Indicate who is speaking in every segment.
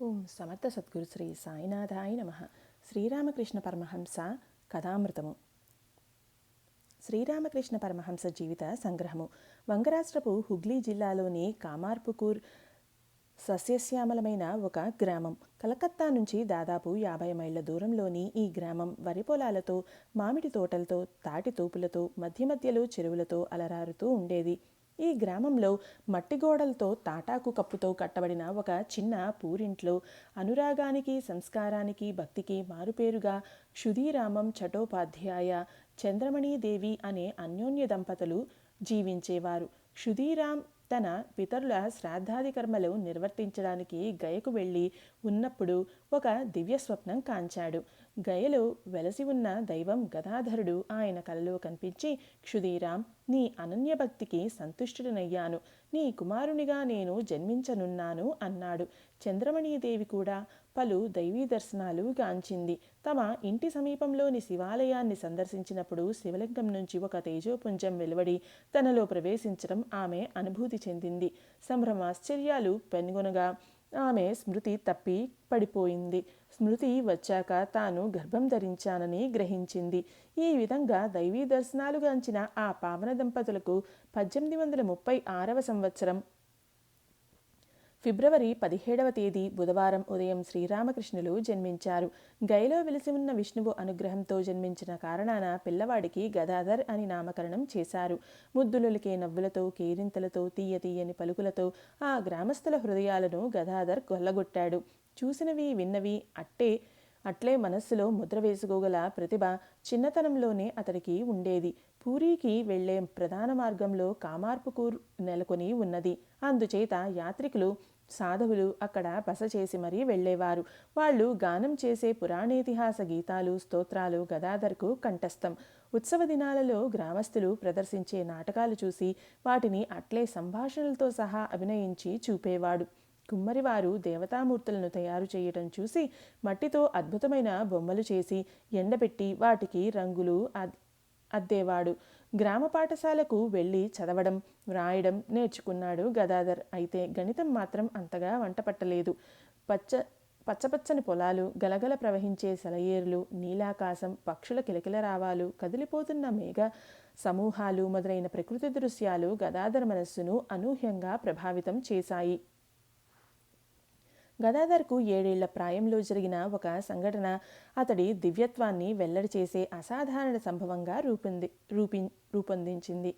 Speaker 1: ఓం సమర్థ సద్గురు శ్రీ సాయినాథాయ నమః. శ్రీరామకృష్ణ పరమహంస కథామృతము. శ్రీరామకృష్ణ పరమహంస జీవిత సంగ్రహము. వంగరాష్ట్రపు హుగ్లీ జిల్లాలోని కామార్పుకూర్ సస్యశ్యామలమైన ఒక గ్రామం. కలకత్తా నుంచి దాదాపు 50 మైళ్ళ దూరంలోని ఈ గ్రామం వరి పొలాలతో, మామిడి తోటలతో, తాటి తోపులతో, మధ్య మధ్యలో చెరువులతో అలరారుతూ ఉండేది. ఈ గ్రామంలో మట్టి గోడలతో, తాటాకు కప్పుతో కట్టబడిన ఒక చిన్న పూరింట్లో అనురాగానికి, సంస్కారానికి, భక్తికి మారుపేరుగా క్షుధీరామం చటోపాధ్యాయ, చంద్రమణీదేవి అనే అన్యోన్య దంపతులు జీవించేవారు. క్షుధీరాం తన పితరుల శ్రాద్ధాది కర్మలు నిర్వర్తించడానికి గయకు వెళ్ళి ఉన్నప్పుడు ఒక దివ్య స్వప్నం కాంచాడు. గయలో వెలసి ఉన్న దైవం గదాధరుడు ఆయన కలలో కనిపించి, క్షుధీరాం, నీ అనన్య భక్తికి సంతుష్టుడనయ్యాను. నీ కుమారునిగా నేను జన్మించనున్నాను అన్నాడు. చంద్రమణీదేవి కూడా పలు దైవీ దర్శనాలు గాంచింది. తమ ఇంటి సమీపంలోని శివాలయాన్ని సందర్శించినప్పుడు శివలింగం నుంచి ఒక తేజోపుంజం వెలువడి తనలో ప్రవేశించడం ఆమె అనుభూతి చెందింది. సంభ్రమాశ్చర్యాలు పెనుగొనగా ఆమె స్మృతి తప్పి పడిపోయింది. స్మృతి వచ్చాక తాను గర్భం ధరించానని గ్రహించింది. ఈ విధంగా దైవీ దర్శనాలు గాంచిన ఆ పావన దంపతులకు 1836వ సంవత్సరం ఫిబ్రవరి 17వ తేదీ బుధవారం ఉదయం శ్రీరామకృష్ణులు జన్మించారు. గయలో వెలిసి ఉన్న విష్ణువు అనుగ్రహంతో జన్మించిన కారణాన పిల్లవాడికి గదాధర్ అని నామకరణం చేశారు. ముద్దులొలికే నవ్వులతో, కేరింతలతో, తీయ తీయని పలుకులతో ఆ గ్రామస్తుల హృదయాలను గదాధర్ కొల్లగొట్టాడు. చూసినవి విన్నవి అట్లే మనస్సులో ముద్ర వేసుకోగల ప్రతిభ చిన్నతనంలోనే అతడికి ఉండేది. పూరీకి వెళ్లే ప్రధాన మార్గంలో కామార్పుకూర్ నెలకొని ఉన్నది. అందుచేత యాత్రికులు, సాధువులు అక్కడ బస చేసి మరీ వెళ్లేవారు. వాళ్ళు గానం చేసే పురాణేతిహాస గీతాలు, స్తోత్రాలు గదాధర్కు కంఠస్థం. ఉత్సవ దినాలలో గ్రామస్తులు ప్రదర్శించే నాటకాలు చూసి వాటిని అట్లే సంభాషణలతో సహా అభినయించి చూపేవాడు. కుమ్మరివారు దేవతామూర్తులను తయారు చేయటం చూసి మట్టితో అద్భుతమైన బొమ్మలు చేసి ఎండబెట్టి వాటికి రంగులు అద్దేవాడు. గ్రామ పాఠశాలకు వెళ్ళి చదవడం, వ్రాయడం నేర్చుకున్నాడు గదాధర్. అయితే గణితం మాత్రం అంతగా వంటపట్టలేదు. పచ్చపచ్చని పొలాలు, గలగల ప్రవహించే సెలయేరులు, నీలాకాశం, పక్షుల కిలకిలరావాలు, కదిలిపోతున్న మేఘ సమూహాలు మొదలైన ప్రకృతి దృశ్యాలు గదాధర్ మనస్సును అనూహ్యంగా ప్రభావితం చేశాయి. గదాధర్కు 7 ఏళ్ల ప్రాయంలో జరిగిన ఒక సంఘటన అతడి దివ్యత్వాన్ని వెల్లడి చేసే అసాధారణ సంభవంగా రూపొందించింది.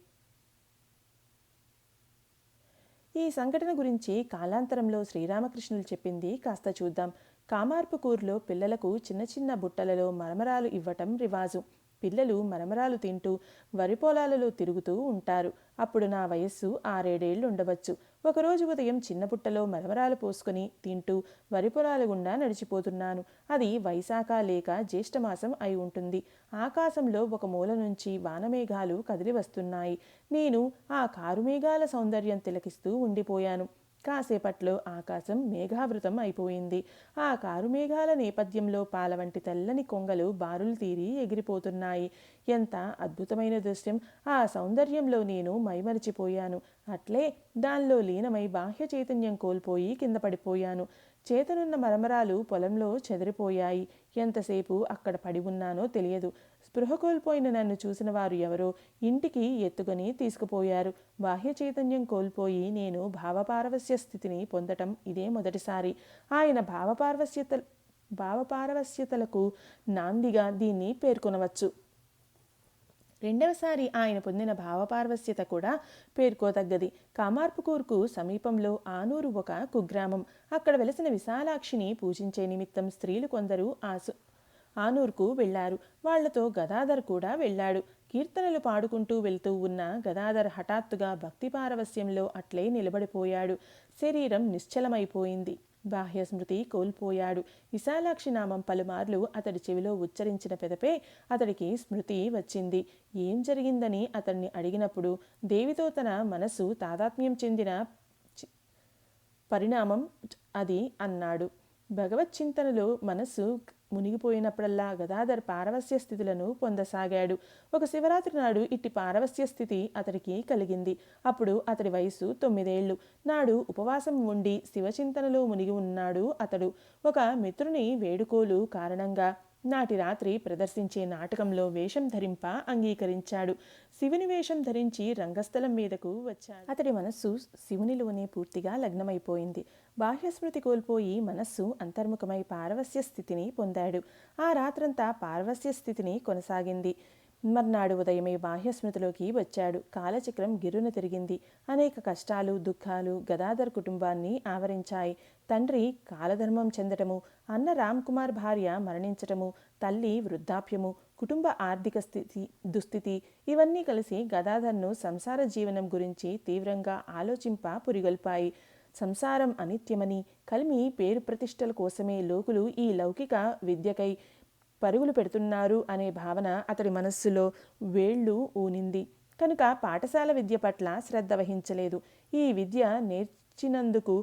Speaker 1: ఈ సంఘటన గురించి కాలాంతరంలో శ్రీరామకృష్ణులు చెప్పింది కాస్త చూద్దాం. కామార్పుకూర్లో పిల్లలకు చిన్న చిన్న బుట్టలలో మరమరాలు ఇవ్వటం రివాజు. పిల్లలు మరమరాలు తింటూ వరి పొలాలలో తిరుగుతూ ఉంటారు. అప్పుడు నా వయస్సు 6-7 ఏళ్ళు ఉండవచ్చు. ఒకరోజు ఉదయం చిన్న బుట్టలో మరమరాలు పోసుకొని తింటూ వరి పొలాల గుండా నడిచిపోతున్నాను. అది వైశాఖ లేక జ్యేష్ఠమాసం అయి ఉంటుంది. ఆకాశంలో ఒక మూల నుంచి వానమేఘాలు కదిలి వస్తున్నాయి. నేను ఆ కారుమేఘాల సౌందర్యం తిలకిస్తూ ఉండిపోయాను. కాసేపట్లో ఆకాశం మేఘావృతం అయిపోయింది. ఆ కారుమేఘాల నేపథ్యంలో పాలవంటి తెల్లని కొంగలు బారులు తీరి ఎగిరిపోతున్నాయి. ఎంత అద్భుతమైన దృశ్యం! ఆ సౌందర్యంలో నేను మైమరిచిపోయాను. అట్లే దానిలో లీనమై బాహ్య చైతన్యం కోల్పోయి కింద పడిపోయాను. చేతనున్న మరమరాలు పొలంలో చెదిరిపోయాయి. ఎంతసేపు అక్కడ పడి ఉన్నానో తెలియదు. స్పృహ కోల్పోయిన నన్ను చూసిన వారు ఎవరో ఇంటికి ఎత్తుకొని తీసుకుపోయారు. బాహ్య చైతన్యం కోల్పోయి నేను భావపారవస్య స్థితిని పొందటం ఇదే మొదటిసారి. ఆయన భావపారవస్యతలకు నాందిగా దీన్ని పేర్కొనవచ్చు. రెండవసారి ఆయన పొందిన భావపారవస్యత కూడా పేర్కోతగ్గది. కామార్పుకూర్కు సమీపంలో ఆనూరు ఒక కుగ్రామం. అక్కడ వెలసిన విశాలాక్షిని పూజించే నిమిత్తం స్త్రీలు కొందరు ఆనూర్కు వెళ్లారు. వాళ్లతో గదాధర్ కూడా వెళ్ళాడు. కీర్తనలు పాడుకుంటూ వెళ్తూ ఉన్న గదాధర్ హఠాత్తుగా భక్తి పారవస్యంలో అట్లే నిలబడిపోయాడు. శరీరం నిశ్చలమైపోయింది. బాహ్య స్మృతి కోల్పోయాడు. విశాలాక్షి నామం పలుమార్లు అతడి చెవిలో ఉచ్చరించిన పెదపే అతడికి స్మృతి వచ్చింది. ఏం జరిగిందని అతన్ని అడిగినప్పుడు దేవితో తన మనసు తాదాత్మ్యం చెందిన పరిణామం అది అన్నాడు. భగవత్ చింతనలో మనస్సు మునిగిపోయినప్పుడల్లా గదాధర్ పారవస్య స్థితులను పొందసాగాడు. ఒక శివరాత్రి నాడు ఇట్టి పారవస్య స్థితి అతడికి కలిగింది. అప్పుడు అతడి వయసు 9 ఏళ్లు. నాడు ఉపవాసం ఉండి శివచింతనలో మునిగి ఉన్నాడు అతడు. ఒక మిత్రుని వేడుకోలు కారణంగా నాటి రాత్రి ప్రదర్శించే నాటకంలో వేషం ధరింప అంగీకరించాడు. శివుని వేషం ధరించి రంగస్థలం మీదకు వచ్చాడు. అతడి మనస్సు శివునిలోనే పూర్తిగా లగ్నమైపోయింది. బాహ్యస్మృతి కోల్పోయి మనస్సు అంతర్ముఖమై పారవస్య స్థితిని పొందాడు. ఆ రాత్రంతా పారవస్య స్థితిని కొనసాగింది. మర్నాడు ఉదయమే బాహ్యస్మృతిలోకి వచ్చాడు. కాలచక్రం గిర్రున తిరిగింది. అనేక కష్టాలు, దుఃఖాలు గదాధర్ కుటుంబాన్ని ఆవరించాయి. తండ్రి కాలధర్మం చెందటము, అన్న రామ్ కుమార్ భార్య మరణించటము, తల్లి వృద్ధాప్యము, కుటుంబ ఆర్థిక దుస్థితి ఇవన్నీ కలిసి గదాధర్ను సంసార జీవనం గురించి తీవ్రంగా ఆలోచింప పురిగొల్పాయి. సంసారం అనిత్యమని, కలిమి పేరు ప్రతిష్టల కోసమే లోకులు ఈ లౌకిక విద్యకై పరుగులు పెడుతున్నారు అనే భావన అతడి మనస్సులో వేళ్లు ఊనింది. కనుక పాఠశాల విద్య పట్ల శ్రద్ధ వహించలేదు. ఈ విద్య నేర్చినందుకు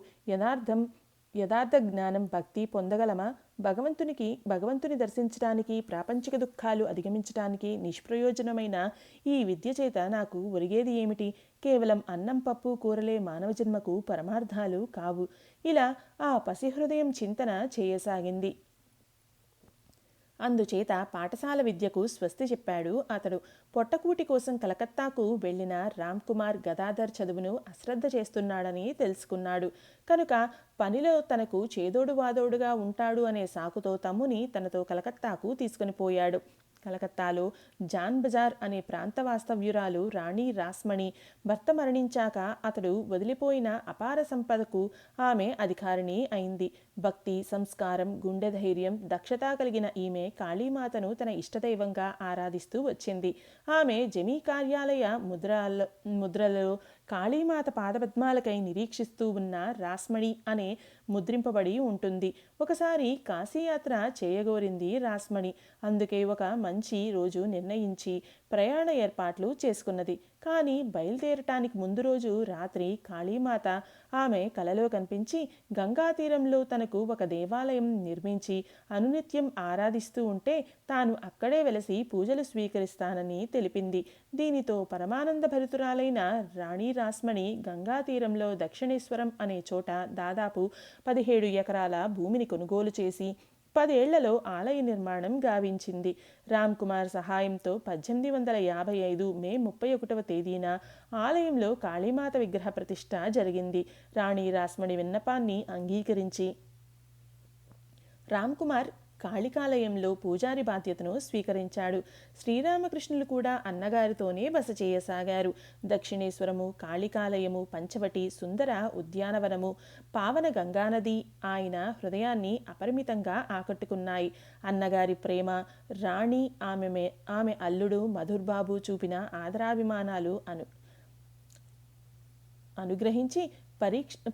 Speaker 1: యథార్థ జ్ఞానం, భక్తి పొందగలమా? భగవంతుని దర్శించడానికి, ప్రాపంచిక దుఃఖాలు అధిగమించడానికి నిష్ప్రయోజనమైన ఈ విద్య చేత నాకు ఒరిగేది ఏమిటి? కేవలం అన్నం, పప్పు, కూరలే మానవ జన్మకు పరమార్థాలు కావు. ఇలా ఆ పసిహృదయం చింతన చేయసాగింది. అందుచేత పాఠశాల విద్యకు స్వస్తి చెప్పాడు అతడు. పొట్టకూటి కోసం కలకత్తాకు వెళ్లిన రామ్ కుమార్ గదాధర్ చదువును అశ్రద్ధ చేస్తున్నాడని తెలుసుకున్నాడు. కనుక పనిలో తనకు చేదోడు వాదోడుగా ఉంటాడు అనే సాకుతో తమ్ముని తనతో కలకత్తాకు తీసుకుని పోయాడు. కలకత్తాలో జాన్ బజార్ అనే ప్రాంత వాస్తవ్యురాలు రాణి రాస్మణి భర్త మరణించాక అతడు వదిలిపోయిన అపార సంపదకు ఆమె అధికారిణి అయింది. భక్తి, సంస్కారం, గుండె ధైర్యం, దక్షత కలిగిన ఈమె కాళీమాతను తన ఇష్టదైవంగా ఆరాధిస్తూ వచ్చింది. ఆమె జమీ కార్యాలయ ముద్రలలో కాళీమాత పాదపద్మాలకై నిరీక్షిస్తూ ఉన్న రాస్మణి అనే ముద్రింపబడి ఉంటుంది. ఒకసారి కాశీయాత్ర చేయగోరింది రాస్మణి. అందుకే ఒక మంచి రోజు నిర్ణయించి ప్రయాణ ఏర్పాట్లు చేసుకున్నది. కానీ బయలుదేరటానికి ముందు రోజు రాత్రి కాళీమాత ఆమె కలలో కనిపించి గంగా తీరంలో తనకు ఒక దేవాలయం నిర్మించి అనునిత్యం ఆరాధిస్తూ ఉంటే తాను అక్కడే వెలసి పూజలు స్వీకరిస్తానని తెలిపింది. దీనితో పరమానంద భరితురాలైన రాణి రాస్మణి గంగా తీరంలో దక్షిణేశ్వరం అనే చోట దాదాపు 17 ఎకరాల భూమిని కొనుగోలు చేసి 10 ఏళ్లలో ఆలయ నిర్మాణం గావించింది. రామ్ కుమార్ సహాయంతో 1855 మే 31వ తేదీన ఆలయంలో కాళీమాత విగ్రహ ప్రతిష్ఠ జరిగింది. రాణి రాస్మణి విన్నపాన్ని అంగీకరించి రామ్ కుమార్ కాళికాలయంలో పూజారి బాధ్యతను స్వీకరించాడు. శ్రీరామకృష్ణులు కూడా అన్నగారితోనే బస చేయసాగారు. దక్షిణేశ్వరము, కాళికాలయము, పంచవటి, సుందర ఉద్యానవనము, పావన గంగానది ఆయన హృదయాన్ని అపరిమితంగా ఆకట్టుకున్నాయి. అన్నగారి ప్రేమ, రాణి ఆమె అల్లుడు మధుర్బాబు చూపిన ఆదరాభిమానాలు అనుగ్రహించి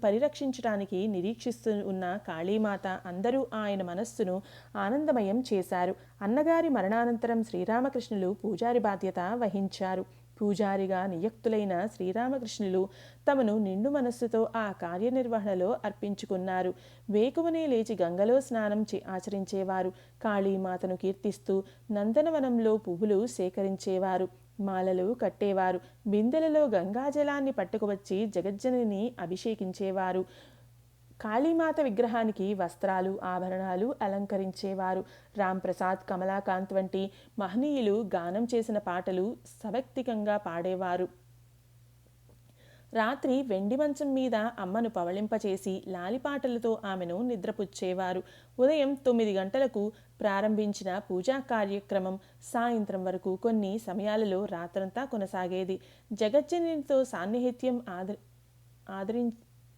Speaker 1: పరిరక్షించడానికి నిరీక్షిస్తూ ఉన్న కాళీమాత అందరూ ఆయన మనస్సును ఆనందమయం చేశారు. అన్నగారి మరణానంతరం శ్రీరామకృష్ణులు పూజారి బాధ్యత వహించారు. పూజారిగా నియుక్తులైన శ్రీరామకృష్ణులు తమను నిండు మనస్సుతో ఆ కార్యనిర్వహణలో అర్పించుకున్నారు. వేకువనే లేచి గంగలో స్నానం ఆచరించేవారు. కాళీమాతను కీర్తిస్తూ నందనవనంలో పువ్వులు సేకరించేవారు. మాలలు కట్టేవారు. బిందెలలో గంగాజలాన్ని పట్టుకువచ్చి జగజ్జనని అభిషేకించేవారు. కాళీమాత విగ్రహానికి వస్త్రాలు, ఆభరణాలు అలంకరించేవారు. రాంప్రసాద్, కమలాకాంత్ వంటి మహనీయులు గానం చేసిన పాటలు సభక్తికంగా పాడేవారు. రాత్రి వెండి మంచం మీద అమ్మను పవళింపచేసి లాలిపాటలతో ఆమెను నిద్రపుచ్చేవారు. ఉదయం 9 గంటలకు ప్రారంభించిన పూజా కార్యక్రమం సాయంత్రం వరకు, కొన్ని సమయాలలో రాత్రంతా కొనసాగేది. జగజ్జననితో సాన్నిహిత్యం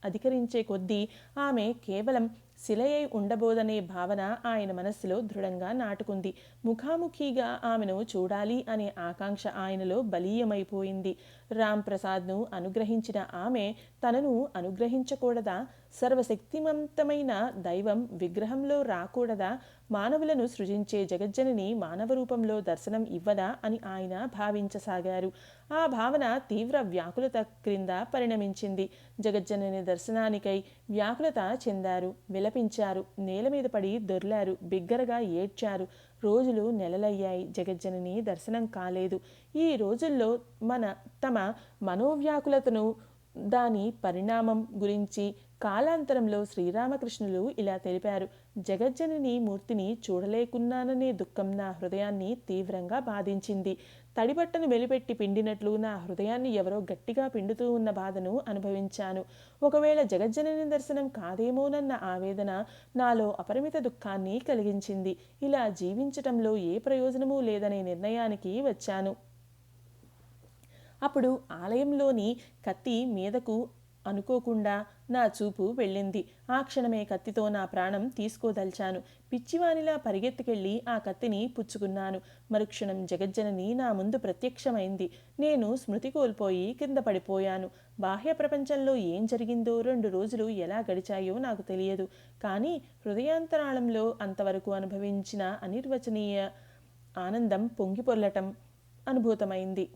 Speaker 1: అధికరించే కొద్దీ ఆమె కేవలం శిలయై ఉండబోదనే భావన ఆయన మనస్సులో దృఢంగా నాటుకుంది. ముఖాముఖిగా ఆమెను చూడాలి అనే ఆకాంక్ష ఆయనలో బలీయమైపోయింది. రాంప్రసాద్ను అనుగ్రహించిన ఆమె తనను అనుగ్రహించకూడదా? సర్వశక్తిమంతమైన దైవం విగ్రహంలో రాకూడదా? మానవులను సృజించే జగజ్జనని మానవ రూపంలో దర్శనం ఇవ్వదా అని ఆయన భావించసాగారు. ఆ భావన తీవ్ర వ్యాకులత క్రింద పరిణమించింది. జగజ్జనని దర్శనానికై వ్యాకులత చెందారు. విలపించారు, నేల మీద పడి దొర్లారు, బిగ్గరగా ఏడ్చారు. రోజులు నెలలయ్యాయి, జగజ్జనని దర్శనం కాలేదు. ఈ రోజుల్లో తమ మనోవ్యాకులతను, దాని పరిణామం గురించి కాలాంతరంలో శ్రీరామకృష్ణులు ఇలా తెలిపారు: జగజ్జనని మూర్తిని చూడలేకున్నాననే దుఃఖం నా హృదయాన్ని తీవ్రంగా బాధించింది. తడిబట్టను వెలిపెట్టి పిండినట్లు నా హృదయాన్ని ఎవరో గట్టిగా పిండుతూ ఉన్న బాధను అనుభవించాను. ఒకవేళ జగజ్జనని దర్శనం కాదేమోనన్న ఆవేదన నాలో అపరిమిత దుఃఖాన్ని కలిగించింది. ఇలా జీవించటంలో ఏ ప్రయోజనమూ లేదనే నిర్ణయానికి వచ్చాను. అప్పుడు ఆలయంలోని కత్తి మీదకు అనుకోకుండా నా చూపు వెళ్ళింది. ఆ క్షణమే కత్తితో నా ప్రాణం తీసుకోదల్చాను. పిచ్చివానిలా పరిగెత్తుకెళ్ళి ఆ కత్తిని పుచ్చుకున్నాను. మరుక్షణం జగజ్జనని నా ముందు ప్రత్యక్షమైంది. నేను స్మృతి కోల్పోయి కింద పడిపోయాను. బాహ్య ప్రపంచంలో ఏం జరిగిందో 2 రోజులు ఎలా గడిచాయో నాకు తెలియదు. కానీ హృదయాంతరాళంలో అంతవరకు అనుభవించిన అనిర్వచనీయ ఆనందం పొంగిపొర్లటం అనుభూతమైంది.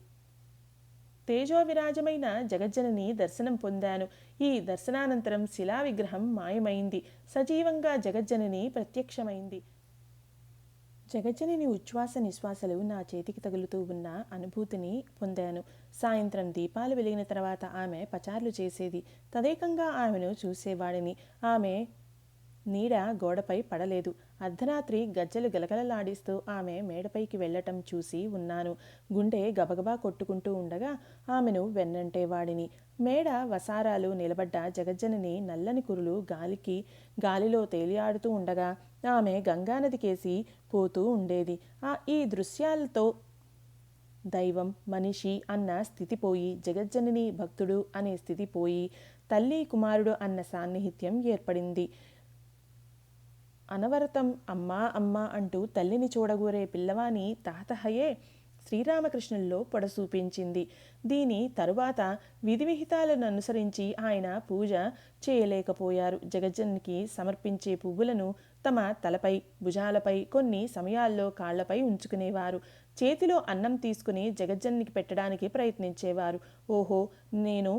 Speaker 1: తేజోవిరాజమైన జగజ్జనని దర్శనం పొందాను. ఈ దర్శనానంతరం శిలా విగ్రహం మాయమైంది. సజీవంగా జగజ్జనని ప్రత్యక్షమైంది. జగజ్జనని ఉచ్ఛ్వాస నిశ్వాసలు నా చేతికి తగులుతూ ఉన్న అనుభూతిని పొందాను. సాయంత్రం దీపాలు వెలిగిన తర్వాత ఆమె పచార్లు చేసేది. తదేకంగా ఆమెను చూసేవాడిని. ఆమె నీడ గోడపై పడలేదు. అర్ధరాత్రి గజ్జలు గలగలలాడిస్తూ ఆమె మేడపైకి వెళ్లటం చూసి ఉన్నాను. గుండె గబగబా కొట్టుకుంటూ ఉండగా ఆమెను వెన్నంటేవాడిని. మేడ వసారాలు నిలబడ్డ జగజ్జనని నల్లని కురులు గాలిలో తేలియాడుతూ ఉండగా ఆమె గంగానదికేసి పోతూ ఉండేది. ఈ దృశ్యాలతో దైవం, మనిషి అన్న స్థితి పోయి, జగజ్జనని భక్తుడు అనే స్థితి పోయి, తల్లి కుమారుడు అన్న సాన్నిహిత్యం ఏర్పడింది. అనవరతం అమ్మా అమ్మా అంటూ తల్లిని చూడగోరే పిల్లవాని తాతహయే శ్రీరామకృష్ణుల్లో పొడసూపించింది. దీని తరువాత విధి విహితాలను అనుసరించి ఆయన పూజ చేయలేకపోయారు. జగజ్జననికి సమర్పించే పువ్వులను తమ తలపై, భుజాలపై, కొన్ని సమయాల్లో కాళ్లపై ఉంచుకునేవారు. చేతిలో అన్నం తీసుకుని జగజ్జననికి పెట్టడానికి ప్రయత్నించేవారు. ఓహో, నేను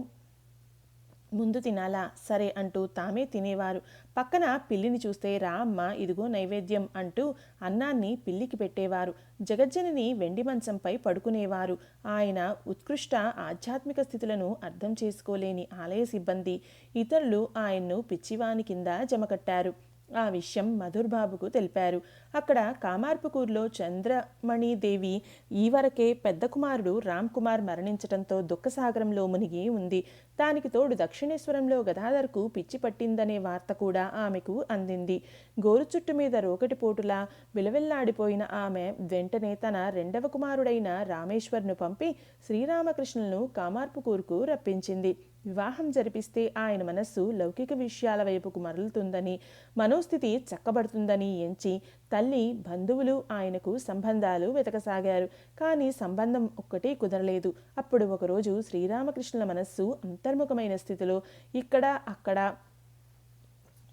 Speaker 1: ముందు తినాలా, సరే అంటూ తామే తినేవారు. పక్కన పిల్లిని చూస్తే రా అమ్మ, ఇదిగో నైవేద్యం అంటూ అన్నాన్ని పిల్లికి పెట్టేవారు. జగజ్జనని వెండి మంచంపై పడుకునేవారు. ఆయన ఉత్కృష్ట ఆధ్యాత్మిక స్థితులను అర్థం చేసుకోలేని ఆలయ సిబ్బంది, ఇతరులు ఆయన్ను పిచ్చివాని కింద జమకట్టారు. ఆ విషయం మధుర్బాబుకు తెలిపారు. అక్కడ కామార్పుకూర్లో చంద్రమణిదేవి ఈవరకే పెద్ద కుమారుడు రామ్ కుమార్ మరణించటంతో దుఃఖసాగరంలో మునిగి ఉంది. దానికి తోడు దక్షిణేశ్వరంలో గదాధర్కు పిచ్చి పట్టిందనే వార్త కూడా ఆమెకు అందింది. గోరుచుట్టు మీద రోకటిపోటులా విలవిల్లాడిపోయిన ఆమె వెంటనే తన 2వ కుమారుడైన రామేశ్వర్ను పంపి శ్రీరామకృష్ణులను కామార్పుకూర్కు రప్పించింది. వివాహం జరిపిస్తే ఆయన మనస్సు లౌకిక విషయాల వైపుకు మరలుతుందని, మనోస్థితి చక్కబడుతుందని ఎంచి తల్లి, బంధువులు ఆయనకు సంబంధాలు వెతకసాగారు. కానీ సంబంధం ఒక్కటి కుదరలేదు. అప్పుడు ఒకరోజు శ్రీరామకృష్ణుల మనస్సు అంతర్ముఖమైన స్థితిలో ఇక్కడ అక్కడ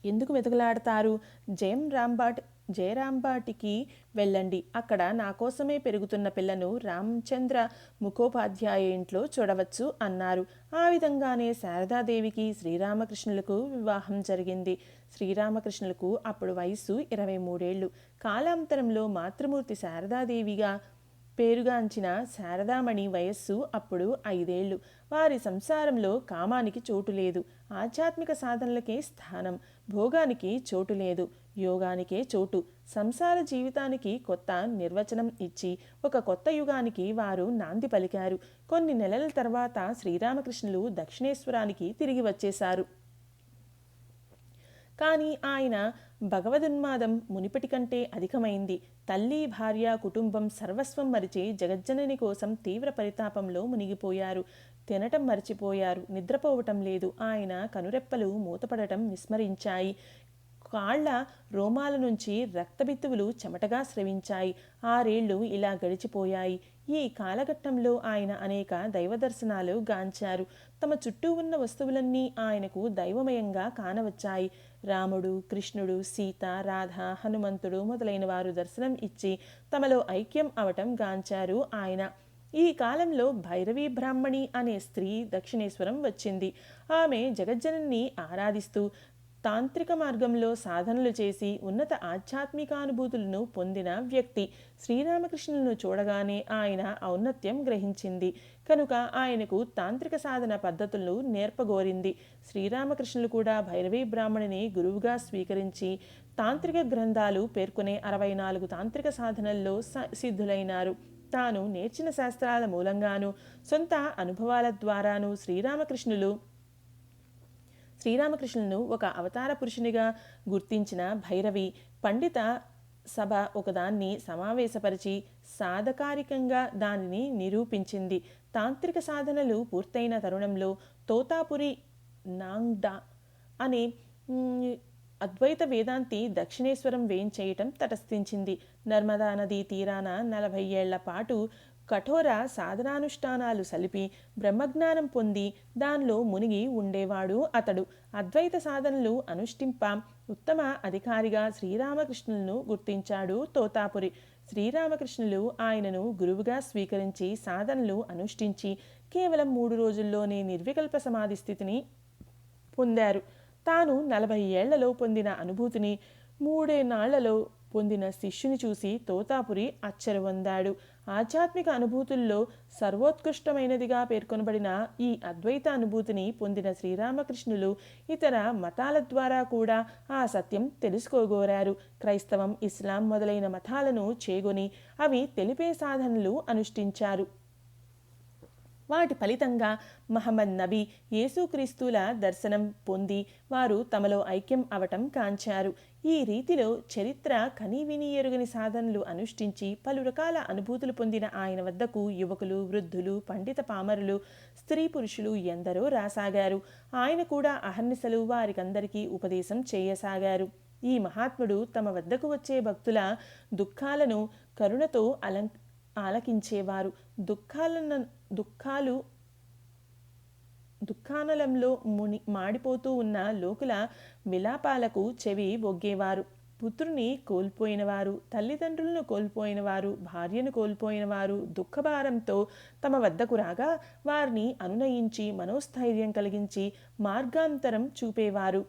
Speaker 1: ఎందుకు వెతుకులాడతారు? జయరాంబాటికి వెళ్ళండి. అక్కడ నా కోసమే పెరుగుతున్న పిల్లను రామచంద్ర ముఖోపాధ్యాయ ఇంట్లో చూడవచ్చు అన్నారు. ఆ విధంగానే శారదాదేవికి శ్రీరామకృష్ణులకు వివాహం జరిగింది. శ్రీరామకృష్ణులకు అప్పుడు వయస్సు 23 ఏళ్ళు. కాలాంతరంలో మాతృమూర్తి శారదాదేవిగా పేరుగాంచిన శారదామణి వయస్సు అప్పుడు 5 ఏళ్ళు. వారి సంసారంలో కామానికి చోటు లేదు. ఆధ్యాత్మిక సాధనలకే స్థానం, భోగానికి చోటు లేదు, యోగానికే చోటు. సంసార జీవితానికి కొత్త నిర్వచనం ఇచ్చి ఒక కొత్త యుగానికి వారు నాంది పలికారు. కొన్ని నెలల తర్వాత శ్రీరామకృష్ణులు దక్షిణేశ్వరానికి తిరిగి వచ్చేశారు. కానీ ఆయన భగవదున్మాదం మునిపటి కంటే అధికమైంది. తల్లి, భార్య, కుటుంబం సర్వస్వం మరిచి జగజ్జనని కోసం తీవ్ర పరితాపంలో మునిగిపోయారు. తినటం మర్చిపోయారు, నిద్రపోవటం లేదు. ఆయన కనురెప్పలు మూతపడటం విస్మరించాయి. కాళ్ల రోమాల నుంచి రక్తబిత్తువులు చెమటగా స్రవించాయి. 6 ఏళ్లు ఇలా గడిచిపోయాయి. ఈ కాలఘట్టంలో ఆయన అనేక దైవదర్శనాలు గాంచారు. తమ చుట్టూ ఉన్న వస్తువులన్నీ ఆయనకు దైవమయంగా కానవచ్చాయి. రాముడు, కృష్ణుడు, సీత, రాధ, హనుమంతుడు మొదలైన వారు దర్శనం ఇచ్చి తమలో ఐక్యం అవటం గాంచారు ఆయన. ఈ కాలంలో భైరవీ బ్రాహ్మణి అనే స్త్రీ దక్షిణేశ్వరం వచ్చింది. ఆమె జగజ్జనని ఆరాధిస్తూ తాంత్రిక మార్గంలో సాధనలు చేసి ఉన్నత ఆధ్యాత్మికానుభూతులను పొందిన వ్యక్తి. శ్రీరామకృష్ణులను చూడగానే ఆయన ఔన్నత్యం గ్రహించింది కనుక ఆయనకు తాంత్రిక సాధన పద్ధతులను నేర్పగోరింది. శ్రీరామకృష్ణులు కూడా భైరవీ బ్రాహ్మణిని గురువుగా స్వీకరించి తాంత్రిక గ్రంథాలు పేర్కొనే 64 తాంత్రిక సాధనల్లో సిద్ధులైనారు. తాను నేర్చిన శాస్త్రాల మూలంగాను సొంత అనుభవాల ద్వారాను శ్రీరామకృష్ణులను ఒక అవతార పురుషునిగా గుర్తించిన భైరవి పండిత సభ ఒకదాన్ని సమావేశపరిచి సాధకారికంగా దానిని నిరూపించింది. తాంత్రిక సాధనలు పూర్తయిన తరుణంలో తోతాపురి నాంగ్డా అనే అద్వైత వేదాంతి దక్షిణేశ్వరం వేయించేయటం తటస్థించింది. నర్మదా నదీ తీరాన 40 ఏళ్ల పాటు కఠోర సాధనానుష్ఠానాలు సలిపి బ్రహ్మజ్ఞానం పొంది దానిలో మునిగి ఉండేవాడు అతడు. అద్వైత సాధనలు అనుష్ఠింప ఉత్తమ అధికారిగా శ్రీరామకృష్ణులను గుర్తించాడు తోతాపురి. శ్రీరామకృష్ణులు ఆయనను గురువుగా స్వీకరించి సాధనలు అనుష్ఠించి కేవలం 3 రోజుల్లోనే నిర్వికల్ప సమాధి స్థితిని పొందారు. తాను 40 ఏళ్లలో పొందిన అనుభూతిని 3 నాళ్లలో పొందిన శిష్యుని చూసి తోతాపురి ఆశ్చర్యపొందాడు. ఆధ్యాత్మిక అనుభూతుల్లో సర్వోత్కృష్టమైనదిగా పేర్కొనబడిన ఈ అద్వైత అనుభూతిని పొందిన శ్రీరామకృష్ణులు ఇతర మతాల ద్వారా కూడా ఆ సత్యం తెలుసుకోగోరారు. క్రైస్తవం, ఇస్లాం మొదలైన మతాలను చేగొని అవి తెలిపే సాధనలు అనుష్ఠించారు. వాటి ఫలితంగా మహమ్మద్ నబీ, యేసుక్రీస్తుల దర్శనం పొంది వారు తమలో ఐక్యం అవటం కాంచారు. ఈ రీతిలో చరిత్ర కనీవిని ఎరుగని సాధనలు అనుష్ఠించి పలు రకాల అనుభూతులు పొందిన ఆయన వద్దకు యువకులు, వృద్ధులు, పండిత పామరులు, స్త్రీ పురుషులు ఎందరో రాసాగారు. ఆయన కూడా అహర్నిశలు వారికందరికీ ఉపదేశం చేయసాగారు. ఈ మహాత్ముడు తమ వద్దకు వచ్చే భక్తుల దుఃఖాలను కరుణతో ఆలకించేవారు. దుఃఖానలంలో మాడిపోతూ ఉన్న లోకుల విలాపాలకు చెవి ఒగ్గేవారు. పుత్రుని కోల్పోయినవారు, తల్లిదండ్రులను కోల్పోయినవారు, భార్యను కోల్పోయినవారు దుఃఖభారంతో తమ వద్దకు రాగా వారిని అనునయించి మనోస్థైర్యం కలిగించి మార్గాంతరం చూపేవారు.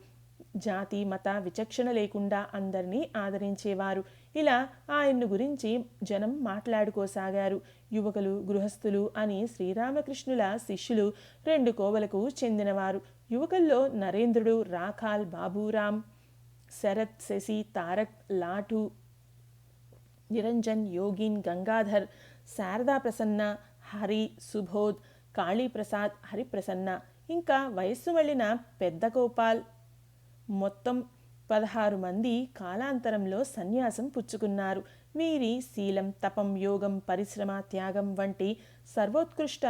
Speaker 1: జాతి మత విచక్షణ లేకుండా అందరినీ ఆదరించేవారు. ఇలా ఆయన్ను గురించి జనం మాట్లాడుకోసాగారు. యువకులు, గృహస్థులు అని శ్రీరామకృష్ణుల శిష్యులు 2 కోవలకు చెందినవారు. యువకుల్లో నరేంద్రుడు, రాఖాల్, బాబూరాం, శరత్, శశి, తారక్, లాఠు, నిరంజన్, యోగిన్, గంగాధర్, శారదా ప్రసన్న, హరి, సుబోధ్, కాళీప్రసాద్, హరిప్రసన్న, ఇంకా వయస్సు మళ్ళిన పెద్ద గోపాల్ మొత్తం 16 మంది కాలాంతరంలో సన్యాసం పుచ్చుకున్నారు. వీరి శీలం, తపం, యోగం, పరిశ్రమ, త్యాగం వంటి సర్వోత్కృష్ట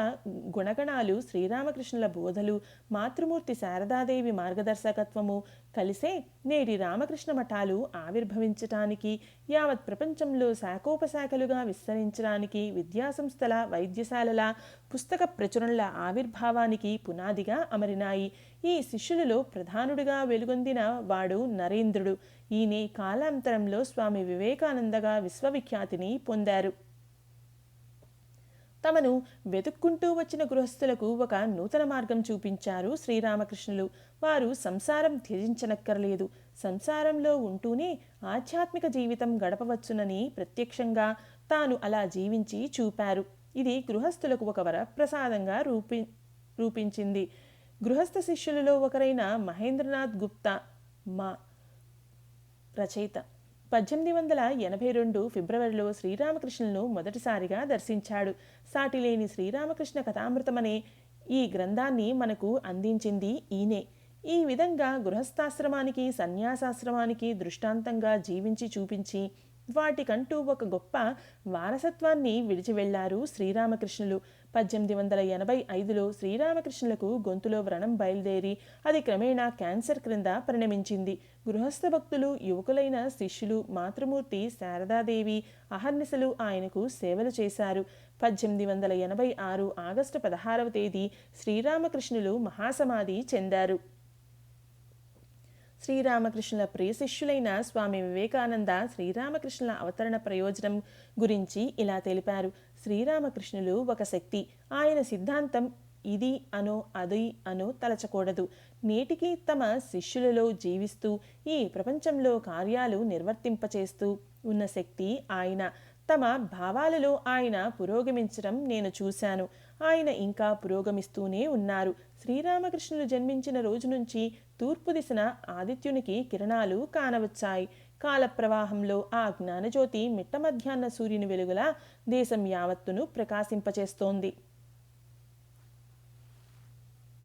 Speaker 1: గుణగణాలు, శ్రీరామకృష్ణుల బోధలు, మాతృమూర్తి శారదాదేవి మార్గదర్శకత్వము కలిసే నేటి రామకృష్ణ మఠాలు ఆవిర్భవించటానికి, యావత్ ప్రపంచంలో శాఖోపశాఖలుగా విస్తరించడానికి, విద్యాసంస్థల, వైద్యశాలల, పుస్తక ప్రచురణల ఆవిర్భావానికి పునాదిగా అమరినాయి. ఈ శిష్యులలో ప్రధానుడిగా వెలుగొందిన వాడు నరేంద్రుడు. ఈయనే కాలాంతరంలో స్వామి వివేకానందగా విశ్వవిఖ్యాతిని పొందారు. తమను వెతుక్కుంటూ వచ్చిన గృహస్థులకు ఒక నూతన మార్గం చూపించారు శ్రీరామకృష్ణులు. వారు సంసారం త్యజించనక్కర్లేదు, సంసారంలో ఉంటూనే ఆధ్యాత్మిక జీవితం గడపవచ్చునని ప్రత్యక్షంగా తాను అలా జీవించి చూపారు. ఇది గృహస్థులకు ఒక వరప్రసాదంగా రూపించింది. గృహస్థ శిష్యులలో ఒకరైన మహేంద్రనాథ్ గుప్తా మా రచయిత 1882 ఫిబ్రవరిలో శ్రీరామకృష్ణులను మొదటిసారిగా దర్శించాడు. సాటిలేని శ్రీరామకృష్ణ కథామృతమనే ఈ గ్రంథాన్ని మనకు అందించింది ఈయనే. ఈ విధంగా గృహస్థాశ్రమానికి, సన్యాసాశ్రమానికి దృష్టాంతంగా జీవించి చూపించి వాటికంటూ ఒక గొప్ప వారసత్వాన్ని విడిచి వెళ్లారు శ్రీరామకృష్ణులు. 1885లో శ్రీరామకృష్ణులకు గొంతులో వ్రణం బయలుదేరి అది క్రమేణా క్యాన్సర్ క్రింద పరిణమించింది. గృహస్థ భక్తులు, యువకులైన శిష్యులు, మాతృమూర్తి శారదాదేవి అహర్నిశలు ఆయనకు సేవలు చేశారు. 1886 ఆగస్టు 16వ తేదీ శ్రీరామకృష్ణులు మహాసమాధి చెందారు. శ్రీరామకృష్ణుల ప్రియ శిష్యులైన స్వామి వివేకానంద శ్రీరామకృష్ణుల అవతరణ ప్రయోజనం గురించి ఇలా తెలిపారు. శ్రీరామకృష్ణులు ఒక శక్తి. ఆయన సిద్ధాంతం ఇది అనో అది అనో తలచకూడదు. నేటికి తమ శిష్యులలో జీవిస్తూ ఈ ప్రపంచంలో కార్యాలు నిర్వర్తింపచేస్తూ ఉన్న శక్తి ఆయన. తమ భావాలలో ఆయన పురోగమించడం నేను చూశాను. ఆయన ఇంకా పురోగమిస్తూనే ఉన్నారు. శ్రీరామకృష్ణులు జన్మించిన రోజు నుంచి తూర్పు దిశన ఆదిత్యునికి కిరణాలు కానవచ్చాయి. కాల ప్రవాహంలో ఆ జ్ఞానజ్యోతి మిట్ట మధ్యాహ్న సూర్యుని వెలుగులా దేశం యావత్తును ప్రకాశింపచేస్తోంది.